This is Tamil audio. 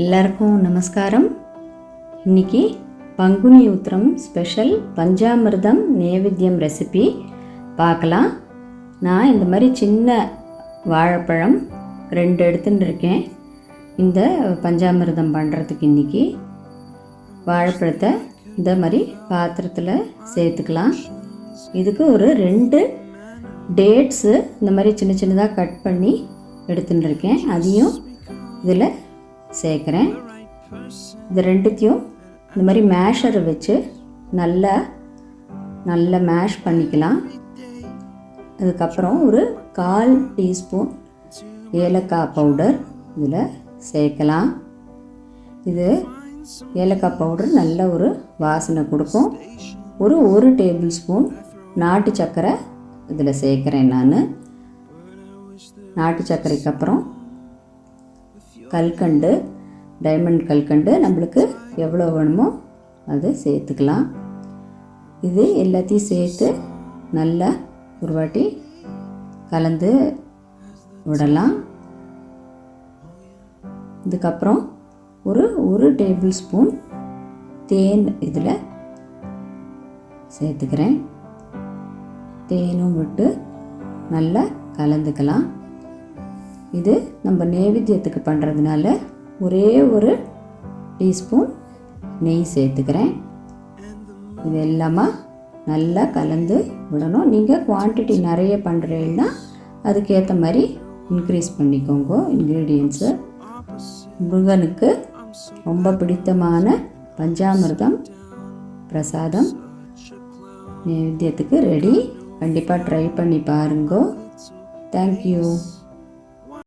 எல்லாருக்கும் நமஸ்காரம். இன்னைக்கு பங்குனி உத்திரம் ஸ்பெஷல் பஞ்சாமிர்தம் நைவேத்யம் ரெசிபி பார்க்கலாம். நான் இந்த மாதிரி சின்ன வாழைப்பழம் 2 எடுத்துட்டு இருக்கேன். இந்த பஞ்சாமிர்தம் பண்ணுறதுக்கு இன்றைக்கி வாழைப்பழத்தை இந்த மாதிரி பாத்திரத்தில் சேர்த்துக்கலாம். இதுக்கு ஒரு 2 டேட்ஸு இந்த மாதிரி சின்ன சின்னதாக கட் பண்ணி எடுத்துட்டு இருக்கேன். அதையும் இதில் சேர்க்குறேன். இது 2த்தையும் இந்த மாதிரி மேஷரை வச்சு நல்லா மேஷ் பண்ணிக்கலாம். அதுக்கப்புறம் ஒரு 1/4 டீஸ்பூன் ஏலக்காய் பவுடர் இதில் சேர்க்கலாம். இது ஏலக்காய் பவுடர் நல்ல ஒரு வாசனை கொடுக்கும். ஒரு 1 டேபிள் ஸ்பூன் நாட்டு சர்க்கரை இதில் சேர்க்குறேன். நான் நாட்டு சர்க்கரைக்கு அப்புறம் கல்கண்டு, டைமண்ட் கல்கண்டு நம்மளுக்கு எவ்வளோ வேணுமோ அது சேர்த்துக்கலாம். இது எல்லாத்தையும் சேர்த்து நல்லா ஒரு வாட்டி கலந்து விடலாம். இதுக்கப்புறம் ஒரு டேபிள் ஸ்பூன் தேன் இதில் சேர்த்துக்கிறேன். தேனும் விட்டு நல்லா கலந்துக்கலாம். இது நம்ம நைவேத்தியத்துக்கு பண்ணுறதுனால ஒரே ஒரு டீஸ்பூன் நெய் சேர்த்துக்கிறேன். இது எல்லாமே நல்லா கலந்து விடணும். நீங்கள் குவான்டிட்டி நிறைய பண்ணுறீங்கன்னா அதுக்கேற்ற மாதிரி இன்க்ரீஸ் பண்ணிக்கோங்க இன்க்ரீடியன்ஸு. முருகனுக்கு ரொம்ப பிடித்தமான பஞ்சாமிர்தம் பிரசாதம் நைவேத்தியத்துக்கு ரெடி. கண்டிப்பாக ட்ரை பண்ணி பாருங்க. தேங்க்யூ.